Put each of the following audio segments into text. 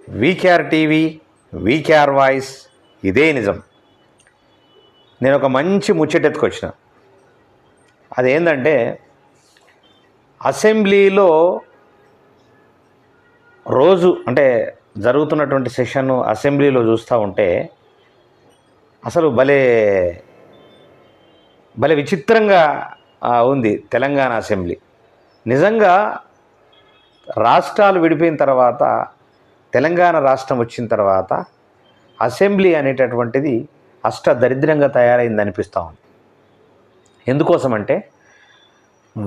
VKR TV, VKR voice, ఇదే నిజం. నేను ఒక మంచి ముచ్చటెత్తుకొచ్చిన. అదేంటంటే అసెంబ్లీలో రోజు అంటే జరుగుతున్నటువంటి సెషన్ అసెంబ్లీలో చూస్తూ ఉంటే అసలు భలే భలే విచిత్రంగా ఉంది తెలంగాణ అసెంబ్లీ. నిజంగా రాష్ట్రాలు విడిపోయిన తర్వాత, తెలంగాణ రాష్ట్రం వచ్చిన తర్వాత అసెంబ్లీ అనేటటువంటిది అష్టదరిద్రంగా తయారైంది అనిపిస్తూ ఉంది. ఎందుకోసమంటే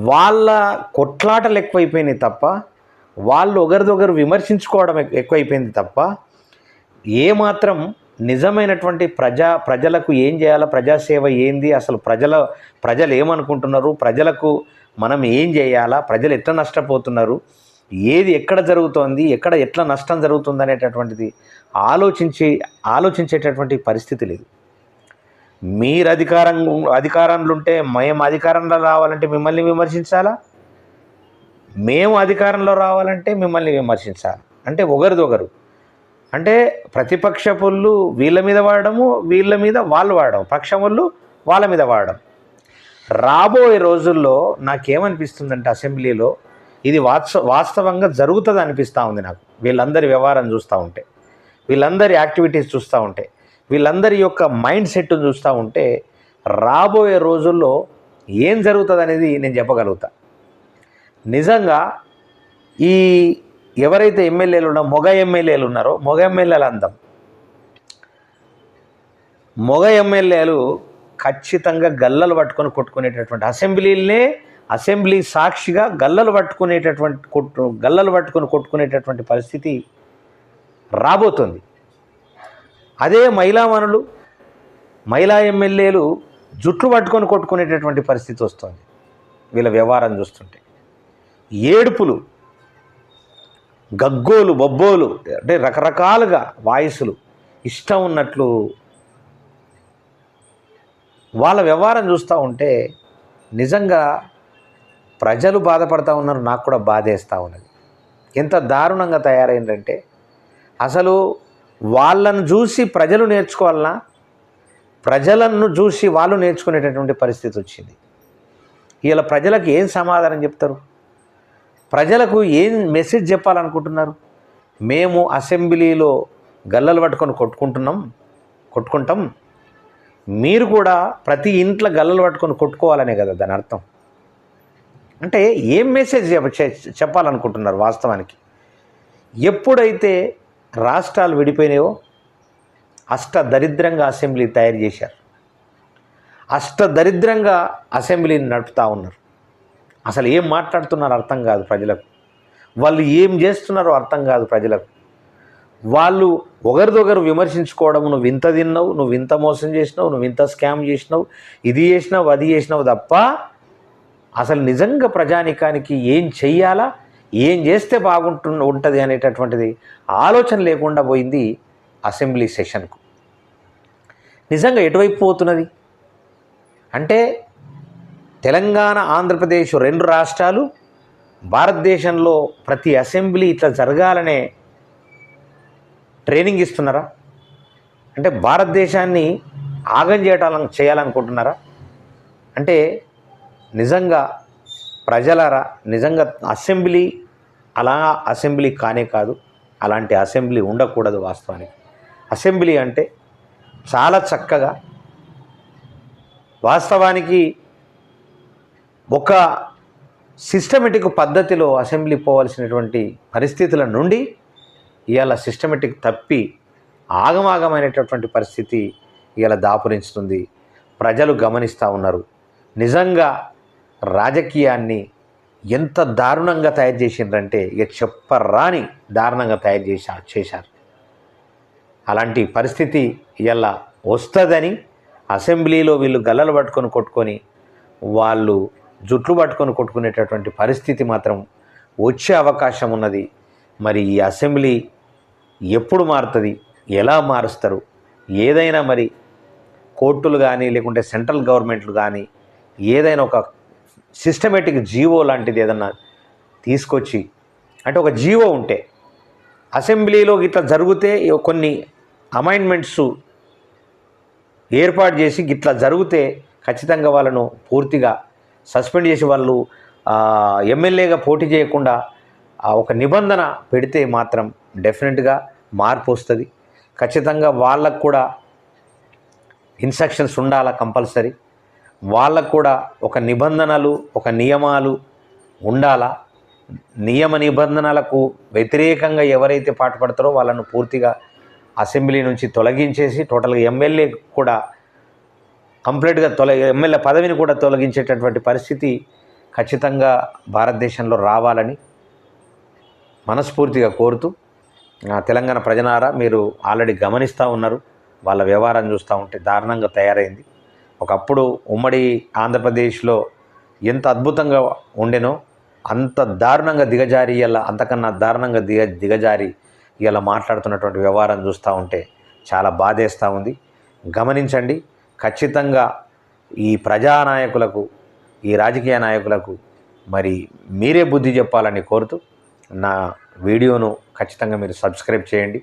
వాళ్ళ కొట్లాటలు ఎక్కువైపోయినాయి తప్ప, వాళ్ళు ఒకరిదొకరు విమర్శించుకోవడం ఎక్కువైపోయింది తప్ప, ఏమాత్రం నిజమైనటువంటి ప్రజలకు ఏం చేయాలో, ప్రజాసేవ ఏంది, అసలు ప్రజలు ఏమనుకుంటున్నారు, ప్రజలకు మనం ఏం చేయాలా, ప్రజలు ఎట్లా నష్టపోతున్నారు, ఏది ఎక్కడ జరుగుతోంది, ఎట్లా నష్టం జరుగుతుంది అనేటటువంటిది ఆలోచించేటటువంటి పరిస్థితి లేదు. మీరు అధికారంలో ఉంటే మేము అధికారంలో రావాలంటే మిమ్మల్ని విమర్శించాలా, మేము అధికారంలో రావాలంటే మిమ్మల్ని విమర్శించాలి. అంటే ఒకరిదొకరు, అంటే ప్రతిపక్ష పొల్లు వీళ్ళ మీద వాడడము, వీళ్ళ మీద వాళ్ళు వాడడం, పక్షం వాళ్ళు వాళ్ళ మీద వాడడం. రాబోయే రోజుల్లో నాకేమనిపిస్తుందంటే అసెంబ్లీలో ఇది వాస్తవంగా జరుగుతుంది అనిపిస్తూ ఉంది నాకు. వీళ్ళందరి వ్యవహారం చూస్తూ ఉంటే, వీళ్ళందరి యాక్టివిటీస్ చూస్తూ ఉంటే, వీళ్ళందరి యొక్క మైండ్ సెట్ చూస్తూ ఉంటే రాబోయే రోజుల్లో ఏం జరుగుతుంది అనేది నేను చెప్పగలుగుతా. నిజంగా ఈ ఎవరైతే ఎమ్మెల్యేలు ఉన్నారో, మగ ఎమ్మెల్యేలు అందం, మగ ఎమ్మెల్యేలు ఖచ్చితంగా గల్లలు పట్టుకొని కొట్టుకునేటటువంటి, అసెంబ్లీ సాక్షిగా గల్లలు పట్టుకొని కొట్టుకునేటటువంటి పరిస్థితి రాబోతుంది. అదే మహిళా ఎమ్మెల్యేలు జుట్లు పట్టుకొని కొట్టుకునేటటువంటి పరిస్థితి వస్తుంది. వీళ్ళ వ్యవహారం చూస్తుంటే ఏడుపులు, గగ్గోలు, బొబ్బోలు, అంటే రకరకాలుగా వాయిస్లు, ఇష్టం ఉన్నట్లు వాళ్ళ వ్యవహారం చూస్తూ ఉంటే నిజంగా ప్రజలు బాధపడుతూ ఉన్నారు. నాకు కూడా బాధేస్తూ ఉన్నది. ఎంత దారుణంగా తయారైందంటే అసలు వాళ్ళను చూసి ప్రజలు నేర్చుకోవాలన్నా, ప్రజలను చూసి వాళ్ళు నేర్చుకునేటటువంటి పరిస్థితి వచ్చింది. ఇలా ప్రజలకు ఏం సమాధానం చెప్తారు? ప్రజలకు ఏం మెసేజ్ చెప్పాలనుకుంటున్నారు? మేము అసెంబ్లీలో గల్లలు పట్టుకొని కొట్టుకుంటాం, మీరు కూడా ప్రతి ఇంట్లో గల్లలు పట్టుకొని కొట్టుకోవాలనే కదా దాని అర్థం. అంటే ఏం మెసేజ్ చెప్పాలనుకుంటున్నారు? వాస్తవానికి ఎప్పుడైతే రాష్ట్రాలు విడిపోయినాయో అష్టదరిద్రంగా అసెంబ్లీ తయారు చేశారు, అష్టదరిద్రంగా అసెంబ్లీని నడుపుతూ ఉన్నారు. అసలు ఏం మాట్లాడుతున్నారో అర్థం కాదు ప్రజలకు, వాళ్ళు ఏం చేస్తున్నారో అర్థం కాదు ప్రజలకు. వాళ్ళు ఒకరిదొకరు విమర్శించుకోవడం, నువ్వు ఇంత తిన్నావు, నువ్వు ఇంత మోసం చేసినావు, నువ్వు ఇంత స్కామ్ చేసినావు, ఇది చేసినావు, అది చేసినావు తప్ప అసలు నిజంగా ప్రజానికానికి ఏం చెయ్యాలా, ఏం చేస్తే ఉంటుంది అనేటటువంటిది ఆలోచన లేకుండా పోయింది అసెంబ్లీ సెషన్కు. నిజంగా ఎటువైపు పోతున్నది అంటే తెలంగాణ, ఆంధ్రప్రదేశ్ 2 రాష్ట్రాలు భారతదేశంలో ప్రతి అసెంబ్లీ ఇట్లా జరగాలనే ట్రైనింగ్ ఇస్తున్నారా? అంటే భారతదేశాన్ని ఆగం చేయాలనుకుంటున్నారా? అంటే నిజంగా ప్రజలారా, నిజంగా అసెంబ్లీ కానే కాదు, అలాంటి అసెంబ్లీ ఉండకూడదు. వాస్తవానికి అసెంబ్లీ అంటే చాలా చక్కగా, వాస్తవానికి ఒక సిస్టమేటిక్ పద్ధతిలో అసెంబ్లీ పోవాల్సినటువంటి పరిస్థితుల నుండి ఇవాళ సిస్టమేటిక్ తప్పి ఆగమాగమైనటువంటి పరిస్థితి ఇవాళ దాపురించుతుంది. ప్రజలు గమనిస్తూ ఉన్నారు. నిజంగా రాజకీయాన్ని ఎంత దారుణంగా తయారు చేసిండ్రంటే ఇక చెప్పరాని దారుణంగా తయారు చేశారు. అలాంటి పరిస్థితి ఇలా వస్తుందని అసెంబ్లీలో వీళ్ళు గల్లలు కొట్టుకొని వాళ్ళు జుట్లు పట్టుకొని కొట్టుకునేటటువంటి పరిస్థితి మాత్రం వచ్చే అవకాశం ఉన్నది. మరి ఈ అసెంబ్లీ ఎప్పుడు మారుతుంది, ఎలా మారుస్తారు? ఏదైనా మరి కోర్టులు కానీ లేకుంటే సెంట్రల్ గవర్నమెంట్లు కానీ ఏదైనా ఒక సిస్టమేటిక్ జీవో లాంటిది ఏదన్నా తీసుకొచ్చి, అంటే ఒక జీవో ఉంటే అసెంబ్లీలో ఇట్లా జరిగితే కొన్ని అమైండ్మెంట్స్ ఏర్పాటు చేసి ఇట్లా జరిగితే ఖచ్చితంగా వాళ్ళను పూర్తిగా సస్పెండ్ చేసి వాళ్ళు ఎమ్మెల్యేగా పోటీ చేయకుండా ఒక నిబంధన పెడితే మాత్రం డెఫినెట్గా మార్పు వస్తుంది. ఖచ్చితంగా వాళ్ళకు కూడా ఇన్స్ట్రక్షన్స్ ఉండాలా కంపల్సరీ. వాళ్ళకు కూడా ఒక నిబంధనలు ఒక నియమాలు ఉండాలా. నియమ నిబంధనలకు వ్యతిరేకంగా ఎవరైతే పాటుపడతారో వాళ్ళను పూర్తిగా అసెంబ్లీ నుంచి తొలగించేసి టోటల్గా ఎమ్మెల్యే కూడా కంప్లీట్గా ఎమ్మెల్యే పదవిని కూడా తొలగించేటటువంటి పరిస్థితి ఖచ్చితంగా భారతదేశంలో రావాలని మనస్ఫూర్తిగా కోరుతూ, తెలంగాణ ప్రజలారా మీరు ఆల్రెడీ గమనిస్తూ ఉన్నారు, వాళ్ళ వ్యవహారం చూస్తూ ఉంటే దారుణంగా తయారైంది. ఒకప్పుడు ఉమ్మడి ఆంధ్రప్రదేశ్లో ఎంత అద్భుతంగా ఉండెనో అంత దారుణంగా దిగజారి ఇలా అంతకన్నా దారుణంగా దిగజారి ఇలా మాట్లాడుతున్నటువంటి వ్యవహారం చూస్తూ ఉంటే చాలా బాధేస్తూ ఉంది. గమనించండి. ఖచ్చితంగా ఈ ప్రజానాయకులకు, ఈ రాజకీయ నాయకులకు మరి మీరే బుద్ధి చెప్పాలని కోరుతూ నా వీడియోను ఖచ్చితంగా మీరు సబ్స్క్రైబ్ చేయండి.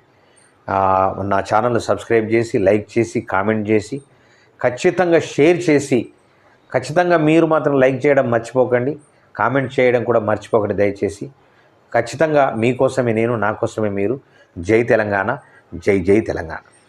నా ఛానల్ను సబ్స్క్రైబ్ చేసి, లైక్ చేసి, కామెంట్ చేసి, ఖచ్చితంగా షేర్ చేసి, ఖచ్చితంగా మీరు మాత్రం లైక్ చేయడం మర్చిపోకండి, కామెంట్ చేయడం కూడా మర్చిపోకండి దయచేసి. ఖచ్చితంగా మీకోసమే నేను, నా కోసమే మీరు. జై తెలంగాణ, జై జై తెలంగాణ.